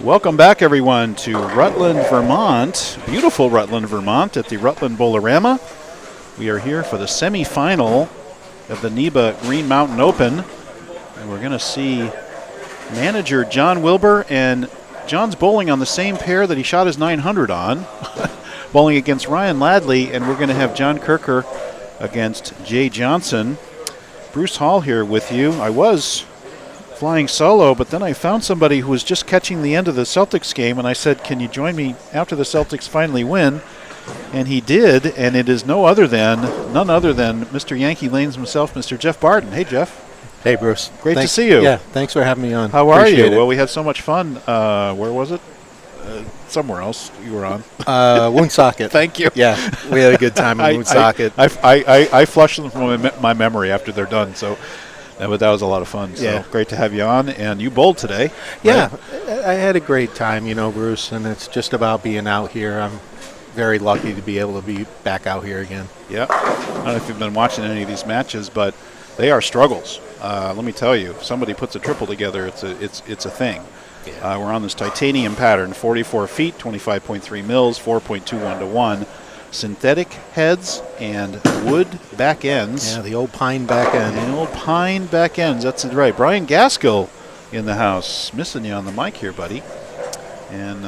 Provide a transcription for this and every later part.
Welcome back, everyone, to Rutland, Vermont. Beautiful Rutland, Vermont at the Rutland Bowlerama. We are here for the semifinal of the NEBA Green Mountain Open. And we're going to see manager John Wilbur, and John's bowling on the same pair that he shot his 900 on, bowling against Ryan Ladley, and we're going to have John Kirker against Jay Johnson. Bruce Hall here with you. I was flying solo, but then I found somebody who was just catching the end of the Celtics game, and I said, can you join me after the Celtics finally win? And he did, and it is none other than Mr. Yankee Lanes himself, Mr. Jeff Barden. Hey, Jeff. Hey, Bruce. Great to see you. Yeah, thanks for having me on. How are you? Appreciate it. Well, we had so much fun. Where was it? Somewhere else you were on. Woonsocket. Thank you. Yeah, we had a good time in Woonsocket. I flushed them from my memory after they're done, so but that was a lot of fun. So yeah. Great to have you on, and you bowled today. Yeah, right? I had a great time, Bruce, and it's just about being out here. I'm very lucky to be able to be back out here again. Yeah. I don't know if you've been watching any of these matches, but they are struggles. Let me tell you, if somebody puts a triple together, it's a thing. Yeah. We're on this titanium pattern, 44 feet, 25.3 mils, 4.21 to 1. Synthetic heads and wood back ends. Yeah, the old pine back end. The old pine back ends, that's right. Brian Gaskell in the house. Missing you on the mic here, buddy. And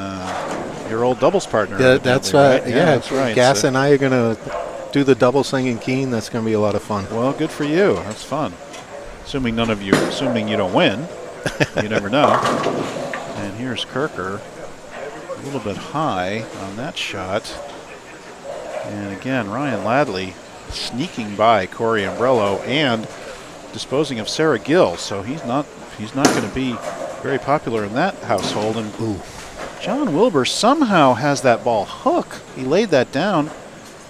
your old doubles partner. Yeah, that's right. Yeah, that's right. Gas and I are going to do the double singing Keen. That's going to be a lot of fun. Well, good for you. That's fun. Assuming you don't win. You never know. And here's Kirker. A little bit high on that shot. And again, Ryan Ladley sneaking by Corey Umbrello and disposing of Sarah Gill. So he's not going to be very popular in that household. And John Wilbur somehow has that ball hook. He laid that down,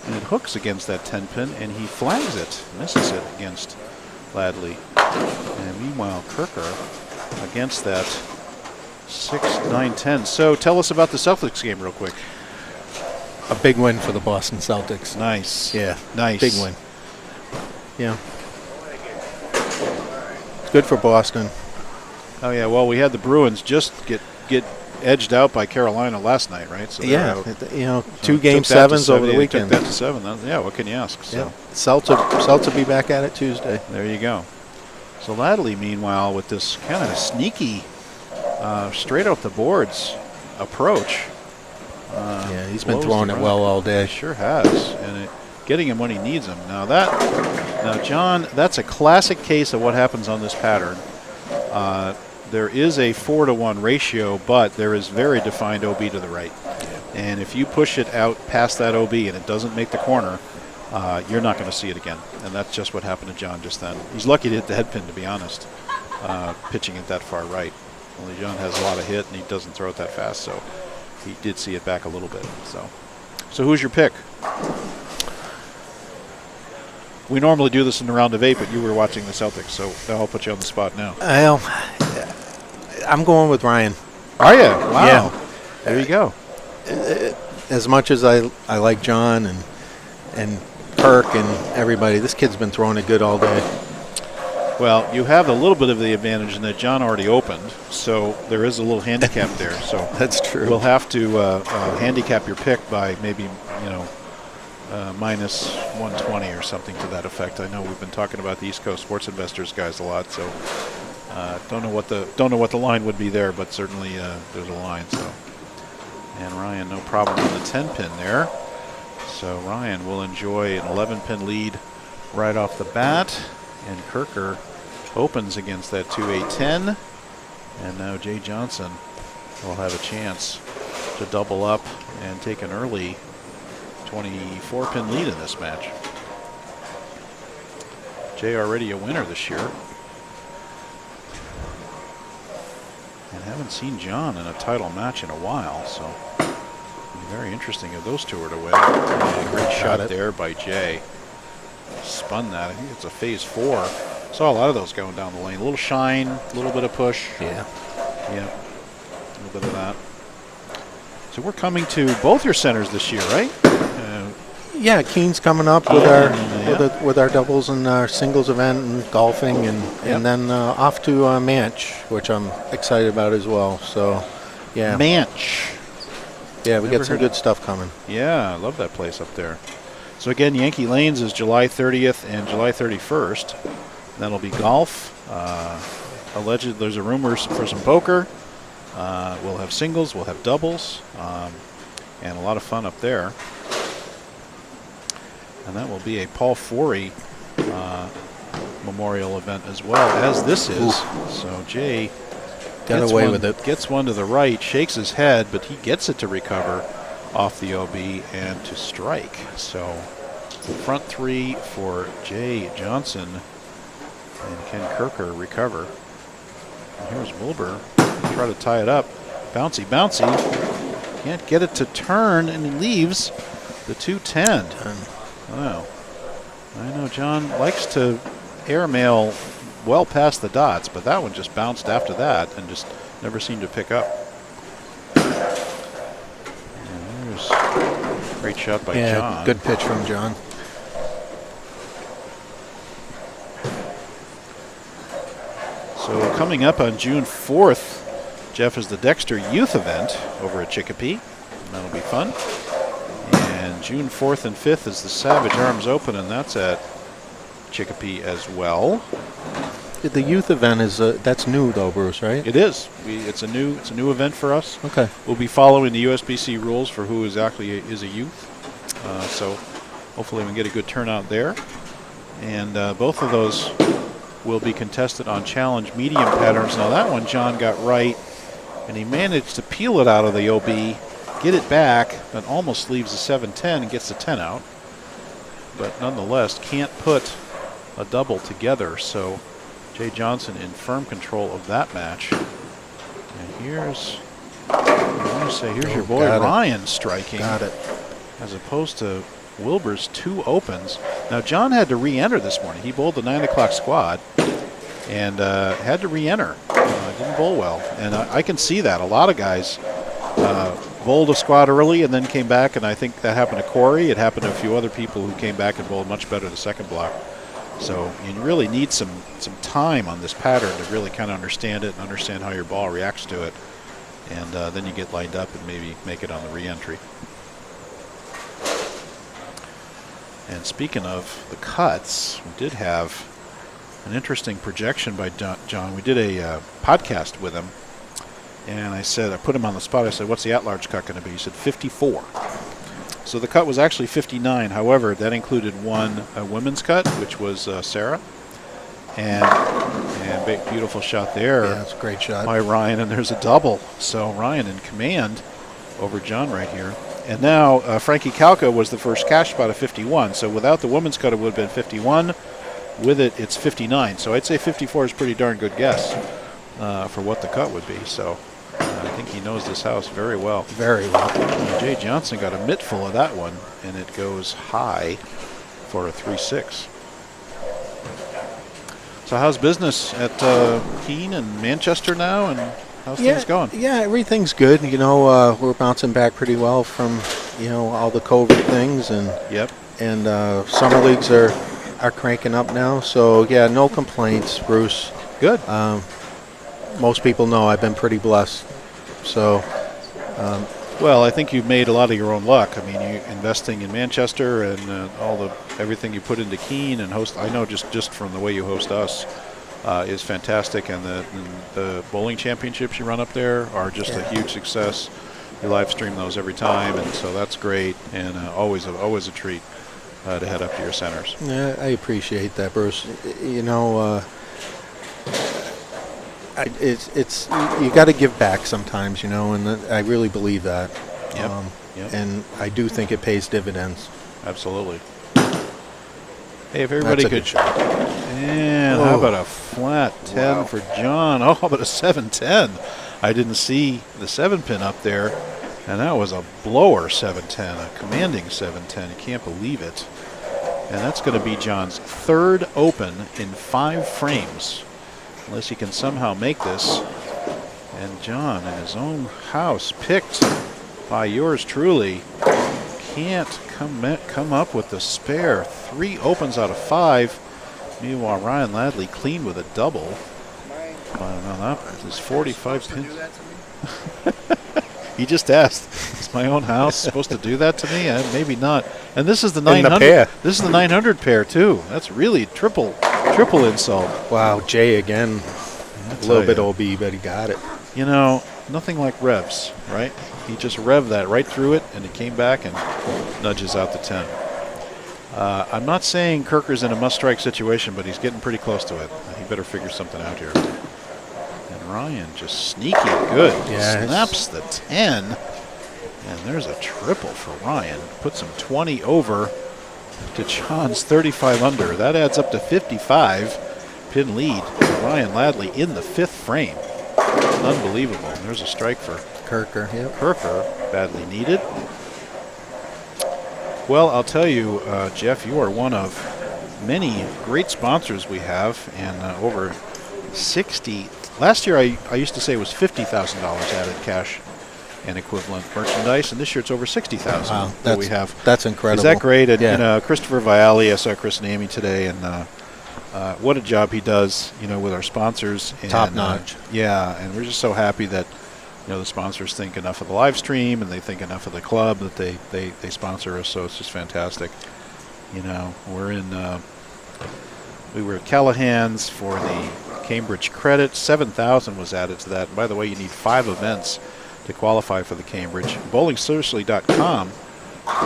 and it hooks against that 10 pin, and he flags it, misses it against Ladley. And meanwhile, Kirker against that 6, 9, 10. So tell us about the Celtics game real quick. A big win for the Boston Celtics. Nice. Yeah, nice. Big win. Yeah. It's good for Boston. Oh, yeah. Well, we had the Bruins just get edged out by Carolina last night, right? So yeah. Two game sevens over the weekend. Took that to 7. Yeah, what can you ask? So. Yeah. Celts will be back at it Tuesday. There you go. So Ladley, meanwhile, with this kind of sneaky, straight off the boards approach. Yeah, he's been throwing it well all day. He sure has, and getting him when he needs him. Now, John, that's a classic case of what happens on this pattern. There is a 4-to-1 ratio, but there is very defined OB to the right. Yeah. And if you push it out past that OB and it doesn't make the corner, you're not going to see it again. And that's just what happened to John just then. He's lucky to hit the head pin, to be honest, pitching it that far right. Only John has a lot of hit, and he doesn't throw it that fast, so he did see it back a little bit. So who's your pick? We normally do this in the round of 8, but you were watching the Celtics, so I'll put you on the spot now. I'm going with Ryan. Are you? Wow. Yeah. There you go. As much as I like John and Kirk and everybody, this kid's been throwing it good all day. Well, you have a little bit of the advantage in that John already opened, so there is a little handicap there. So that's true. We'll have to handicap your pick by maybe minus 120 or something to that effect. I know we've been talking about the East Coast Sports Investors guys a lot, so don't know what the line would be there, but certainly there's a line. So, and Ryan, no problem on the 10 pin there. So Ryan will enjoy an 11 pin lead right off the bat. And Kirker opens against that 2-8-10. And now Jay Johnson will have a chance to double up and take an early 24-pin lead in this match. Jay already a winner this year. And haven't seen John in a title match in a while, so it'll be very interesting if those two are to win. And a great shot there by Jay. Spun that. I think it's a phase 4. Saw a lot of those going down the lane. A little shine, a little bit of push. Yeah. Yeah. A little bit of that. So we're coming to both your centers this year, right? Yeah, Keen's coming up with our doubles and our singles event and golfing, and then off to Manch, which I'm excited about as well. So Yeah. Manch. Yeah, we Never get some heard good stuff coming. Yeah, I love that place up there. So again, Yankee Lanes is July 30th and July 31st. That'll be golf. Alleged, there's a rumor for some poker. We'll have singles, we'll have doubles, and a lot of fun up there. And that will be a Paul Forey memorial event as well as this is. Ooh. So Jay got away with it. Gets one to the right, shakes his head, but he gets it to recover off the OB and to strike. So front three for Jay Johnson and Ken Kirker recover. And here's Wilbur. Try to tie it up. Bouncy, bouncy. Can't get it to turn, and he leaves the 210. Wow. I know John likes to airmail well past the dots, but that one just bounced after that and just never seemed to pick up. And there's a great shot by John. Good pitch from John. So coming up on June 4th, Jeff, is the Dexter Youth event over at Chicopee. And that'll be fun. And June 4th and 5th is the Savage Arms Open, and that's at Chicopee as well. The youth event is that's new though, Bruce, right? It is. It's a new event for us. Okay. We'll be following the USBC rules for who exactly is a youth. So hopefully we can get a good turnout there. And both of those will be contested on challenge medium patterns. Now that one John got right, and he managed to peel it out of the OB, get it back, but almost leaves the 710 and gets the 10 out. But nonetheless, can't put a double together. So Jay Johnson in firm control of that match. And here's, I want to say, here's your boy Ryan striking. Got it. As opposed to Wilbur's two opens. Now John had to re-enter this morning. He bowled the 9 o'clock squad and had to re-enter. Didn't bowl well. And I can see that. A lot of guys bowled a squad early and then came back, and I think that happened to Corey. It happened to a few other people who came back and bowled much better the second block. So you really need some time on this pattern to really kind of understand it and understand how your ball reacts to it. And then you get lined up and maybe make it on the re-entry. And speaking of the cuts, we did have an interesting projection by John. We did a podcast with him, and I put him on the spot. I said, what's the at-large cut going to be? He said 54. So the cut was actually 59. However, that included one women's cut, which was Sarah. And big, beautiful shot there. Yeah, that's a great shot. By Ryan, and there's a double. So Ryan in command over John right here. And now Frankie Kalka was the first cash spot of 51. So without the women's cut, it would have been 51. With it, it's 59. So I'd say 54 is a pretty darn good guess for what the cut would be. So I think he knows this house very well. Very well. And Jay Johnson got a mittful of that one, and it goes high for a 3-6. So how's business at Keene and Manchester now, and how's things going? Yeah, everything's good. You know, we're bouncing back pretty well from, all the COVID things, and summer leagues are cranking up now. So yeah, no complaints, Bruce. Good. Most people know I've been pretty blessed. So. Well, I think you've made a lot of your own luck. I mean, you investing in Manchester and everything you put into Keene and host. I know just from the way you host us is fantastic, and the bowling championships you run up there are just a huge success. You live stream those every time, and so that's great, and always a treat to head up to your centers. Yeah, I appreciate that, Bruce. It's you got to give back sometimes, and I really believe that. Yep. And I do think it pays dividends. Absolutely. Hey, if everybody That's a could. good shot. And how about a flat 10 for John? Oh, how about a 710? I didn't see the 7-pin up there, and that was a blower 710, a commanding 710. You can't believe it. And that's going to be John's third open in 5 frames. Unless he can somehow make this. And John, in his own house, picked by yours truly, can't come up with the spare 3 opens out of 5. Meanwhile, Ryan Ladley clean with a double. Wow, that is 45 pins. He just asked, "Is my own house supposed to do that to me?" Maybe not. And this is the In the 900. pair. This is the 900 pair too. That's really triple insult. Wow, Jay again. A little bit OB, but he got it. You know, nothing like revs, right? He just revved that right through it, and it came back and nudges out the 10. I'm not saying Kirker's in a must-strike situation, but he's getting pretty close to it. He better figure something out here. And Ryan just sneaky good. Yes. Snaps the 10. And there's a triple for Ryan. Puts him 20 over to John's 35 under. That adds up to 55. Pin lead for Ryan Ladley in the 5th frame. Unbelievable. And there's a strike for Kirker. Yep. Kirker, badly needed. Well, I'll tell you, Jeff, you are one of many great sponsors we have, and over 60. Last year, I used to say it was $50,000 added cash and equivalent merchandise, and this year it's over $60,000 wow, that we have. That's incredible. Is that great? And, yeah. Christopher Viali, I saw Chris and Amy today, and what a job he does, with our sponsors. Top notch. Yeah, and we're just so happy that the sponsors think enough of the live stream and they think enough of the club that they sponsor us. So it's just fantastic. We're in. We were at Callahan's for the Cambridge credit. 7,000 was added to that. And by the way, you need 5 events to qualify for the Cambridge. BowlingSeriously.com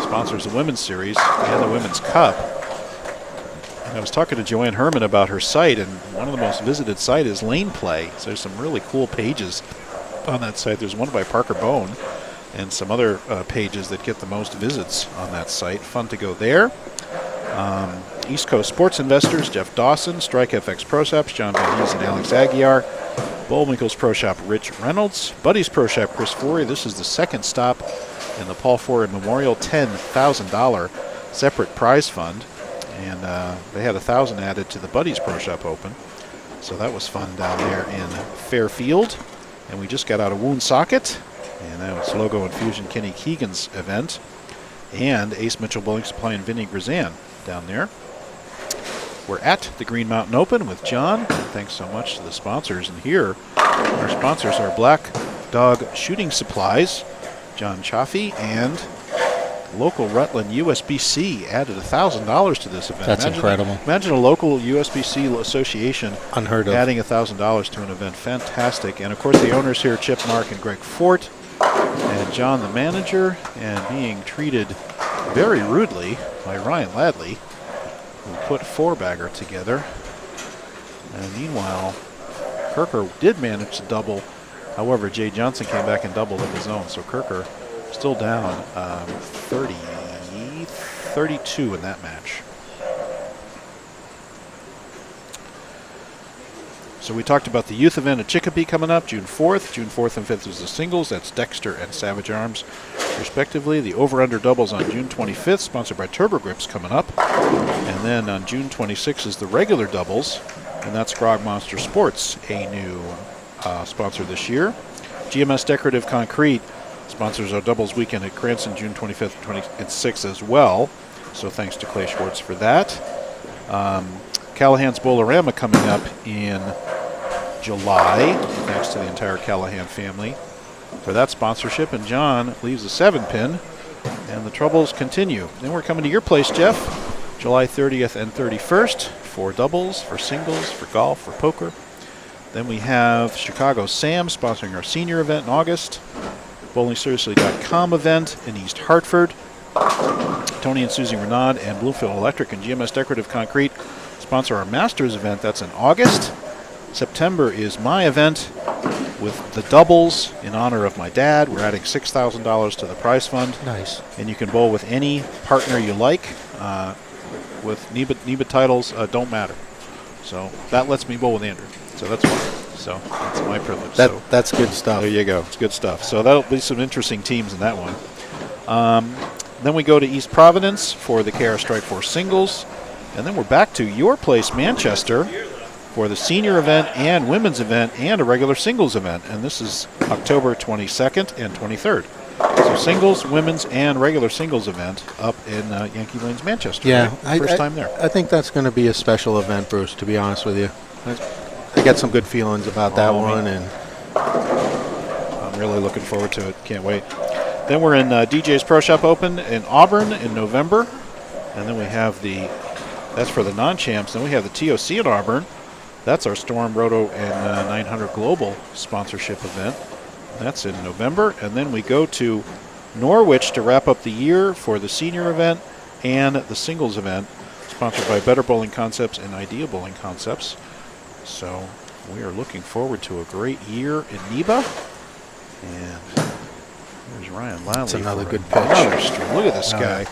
sponsors the women's series and the women's cup. And I was talking to Joanne Herman about her site, and one of the most visited sites is Lane Play. So there's some really cool pages on that site. There's one by Parker Bone and some other pages that get the most visits on that site. Fun to go there. East Coast Sports Investors, Jeff Dawson, Strike FX Pro Shops, John Van Hees and Alex Aguiar, Bullwinkle's Pro Shop, Rich Reynolds, Buddy's Pro Shop, Chris Forey. This is the second stop in the Paul Forey Memorial $10,000 separate prize fund. And they had 1,000 added to the Buddy's Pro Shop Open. So that was fun down there in Fairfield. And we just got out of Woonsocket, and that was Logo Infusion Kenny Keegan's event, and Ace Mitchell Bowling Supply and Vinny Grizan down there. We're at the Green Mountain Open with John. Thanks so much to the sponsors. And here, our sponsors are Black Dog Shooting Supplies, John Chaffee, and local Rutland USBC added $1,000 to this event. That's incredible. Imagine a local USBC association unheard of adding $1,000 to an event. Fantastic. And of course the owners here, Chip Mark and Greg Fort, and John the manager, and being treated very rudely by Ryan Ladley, who put 4-bagger together. And meanwhile, Kirker did manage to double. However, Jay Johnson came back and doubled of his own. So Kirker still down 32 in that match. So we talked about the youth event at Chicopee coming up June 4th. June 4th and 5th is the singles. That's Dexter and Savage Arms, respectively. The over-under doubles on June 25th, sponsored by Turbo Grips, coming up. And then on June 26th is the regular doubles, and that's Grog Monster Sports, a new sponsor this year. GMS Decorative Concrete sponsors our doubles weekend at Cranston June 25th and 26th as well. So thanks to Clay Schwartz for that. Callahan's Bowlerama coming up in July. Thanks to the entire Callahan family for that sponsorship. And John leaves a 7-pin, and the troubles continue. Then we're coming to your place, Jeff, July 30th and 31st for doubles, for singles, for golf, for poker. Then we have Chicago Sam sponsoring our senior event in August. BowlingSeriously.com event in East Hartford. Tony and Susie Renaud and Bluefield Electric and GMS Decorative Concrete sponsor our Masters event. That's in August. September is my event with the doubles in honor of my dad. We're adding $6,000 to the prize fund. Nice. And you can bowl with any partner you like. With NEBA titles don't matter. So that lets me bowl with Andrew. So that's fine. So that's my privilege. That's good stuff. There you go. It's good stuff. So that'll be some interesting teams in that one. Then we go to East Providence for the KR Strike Force singles. And then we're back to your place, Manchester, for the senior event and women's event and a regular singles event. And this is October 22nd and 23rd. So singles, women's, and regular singles event up in Yankee Lanes, Manchester. Yeah. Right? First time there. I think that's going to be a special event, Bruce, to be honest with you. I got some good feelings about that one. And I'm really looking forward to it. Can't wait. Then we're in DJ's Pro Shop Open in Auburn in November. And then we have that's for the non-champs. Then we have the TOC in Auburn. That's our Storm, Roto, and 900 Global sponsorship event. That's in November. And then we go to Norwich to wrap up the year for the senior event and the singles event, sponsored by Better Bowling Concepts and Idea Bowling Concepts. So we are looking forward to a great year in NEBA. And there's Ryan Lally. That's another good pitch. Look at this guy.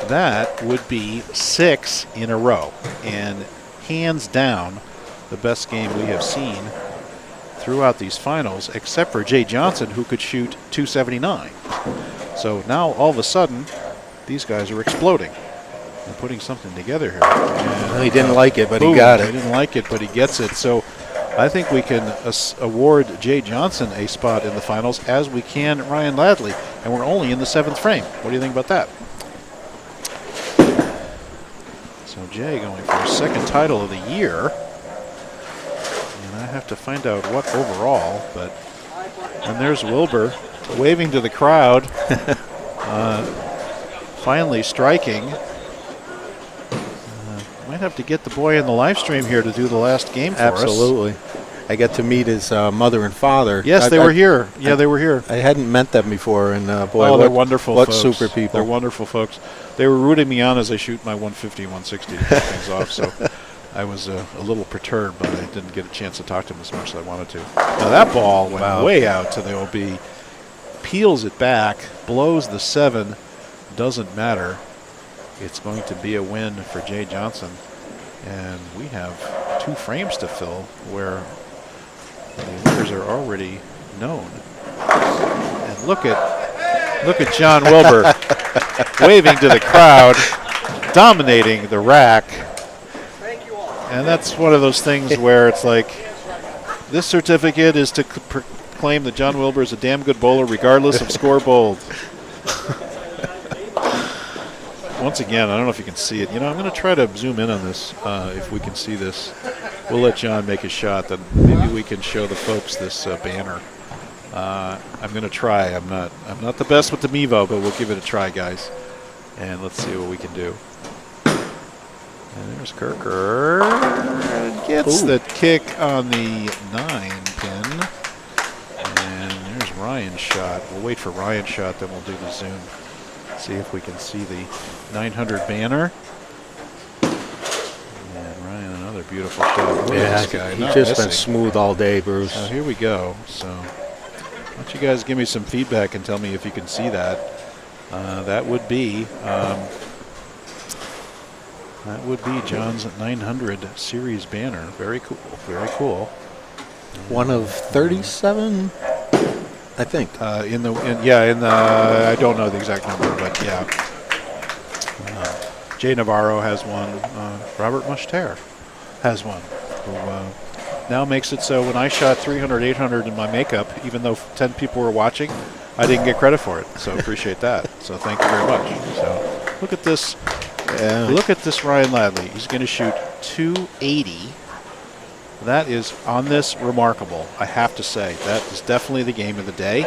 That would be 6 in a row. And hands down, the best game we have seen throughout these finals, except for Jay Johnson, who could shoot 279. So now, all of a sudden, these guys are exploding and putting something together here. Well, he didn't like it, but boom, he got it. He didn't like it, but he gets it. So I think we can award Jay Johnson a spot in the finals, as we can Ryan Ladley. And we're only in the 7th frame. What do you think about that? So Jay going for his 2nd title of the year. And I have to find out what overall, but and there's Wilbur waving to the crowd, finally striking. Might have to get the boy in the live stream here to do the last game for us. Absolutely. I got to meet his mother and father. Yes, they were here. Yeah, they were here. I hadn't met them before, and boy, they're wonderful what folks. super people. They're wonderful folks. They were rooting me on as I shoot my 150 and 160 to get things off, so I was a little perturbed, but I didn't get a chance to talk to him as much as I wanted to. Now that ball went way out to the OB, peels it back, blows the 7, doesn't matter. It's going to be a win for Jay Johnson, and we have 2 frames to fill where the winners are already known. And look at John Wilbur waving to the crowd, dominating the rack. And that's one of those things where it's like, this certificate is to proclaim that John Wilbur is a damn good bowler regardless of score bowled. Once again, I don't know if you can see it. You know, I'm going to try to zoom in on this if we can see this. We'll let John make his shot, then maybe we can show the folks this banner. I'm going to try. I'm not the best with the Mevo, but we'll give it a try, guys. And let's see what we can do. And there's Kirker. Gets the kick on the 9 pin. And there's Ryan's shot. We'll wait for Ryan's shot, then we'll do the zoom. See if we can see the 900 banner. And Ryan, another beautiful shot. Look at this guy. He's just been smooth all day, Bruce. Here we go. So why don't you guys give me some feedback and tell me if you can see that. That would be John's 900 series banner. Very cool. Very cool. One of 37, I think. I don't know the exact number, but yeah. Jay Navarro has one. Robert Mushter has one. Who now makes it so when I shot 300, 800 in my makeup, even though 10 people were watching, I didn't get credit for it. So appreciate that. So thank you very much. So look at this. Yeah. Look at this Ryan Ladley. He's going to shoot 280. That is, on this, remarkable, I have to say. That is definitely the game of the day.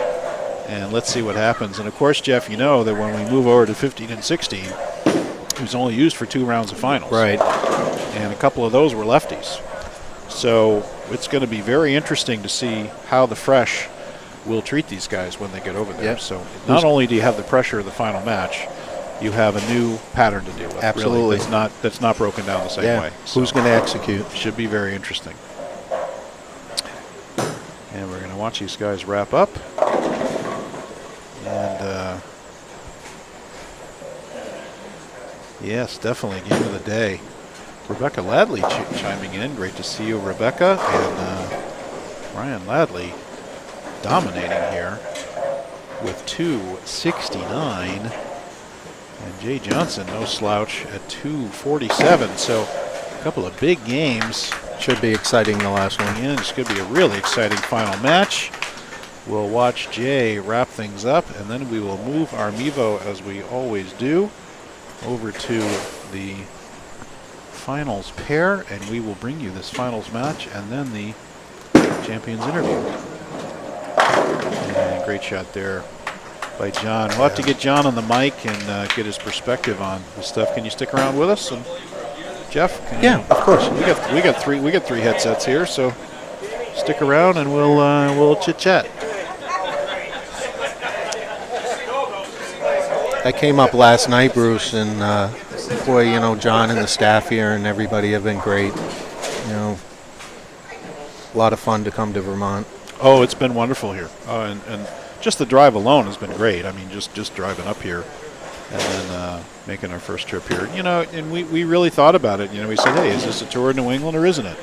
And let's see what happens. And, of course, Jeff, you know that when we move over to 15 and 16, it was only used for 2 rounds of finals. Right. And a couple of those were lefties. So it's going to be very interesting to see how the fresh will treat these guys when they get over there. Yep. So not only do you have the pressure of the final match, you have a new pattern to deal with. Absolutely. Really, that's not broken down the same way. So who's going to execute? Should be very interesting. And we're going to watch these guys wrap up. And yes, definitely game of the day. Rebecca Ladley chiming in. Great to see you, Rebecca. And Ryan Ladley dominating here with 269. And Jay Johnson, no slouch, at 247. So a couple of big games. Should be exciting, the last one. And it's going to be a really exciting final match. We'll watch Jay wrap things up, and then we will move our Mevo, as we always do, over to the finals pair, and we will bring you this finals match and then the champions interview. And great shot there by John. We'll have to get John on the mic and get his perspective on this stuff. Can you stick around with us? And Jeff? Of course. We got three headsets here, so stick around and we'll chit chat. I came up last night, Bruce, and boy, you know, John and the staff here and everybody have been great. You know, a lot of fun to come to Vermont. Oh, it's been wonderful here, and just the drive alone has been great. I mean, just driving up here and then making our first trip here. You know, and we really thought about it. You know, we said, hey, is this a tour of New England or isn't it?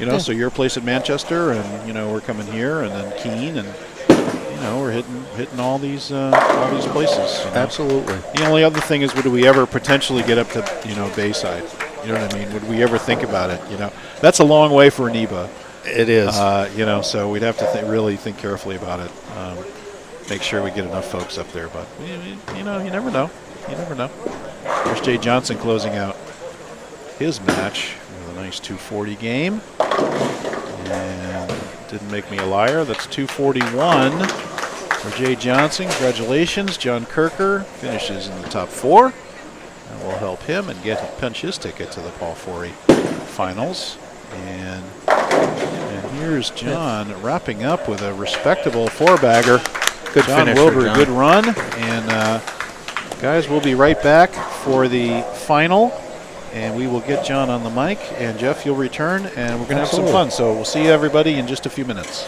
You know, so your place in Manchester, and you know, we're coming here, and then Keene, and you know, we're hitting all these places. You know? Absolutely. The only other thing is, would we ever potentially get up to, you know, Bayside? You know what I mean? Would we ever think about it? You know, that's a long way for NEBA. It is. You know, so we'd have to really think carefully about it. Make sure we get enough folks up there, but you know, you never know. You never know. Here's Jay Johnson closing out his match with a nice 240 game. And didn't make me a liar. That's 241 for Jay Johnson. Congratulations. John Kirker finishes in the top 4. And we'll help him and punch his ticket to the Paul Forey finals. And here's John wrapping up with a respectable 4-bagger. Good John finish, Wilbur, John. good run. And guys, we'll be right back for the final. And we will get John on the mic. And Jeff, you'll return. And we're going to have some fun. So we'll see everybody in just a few minutes.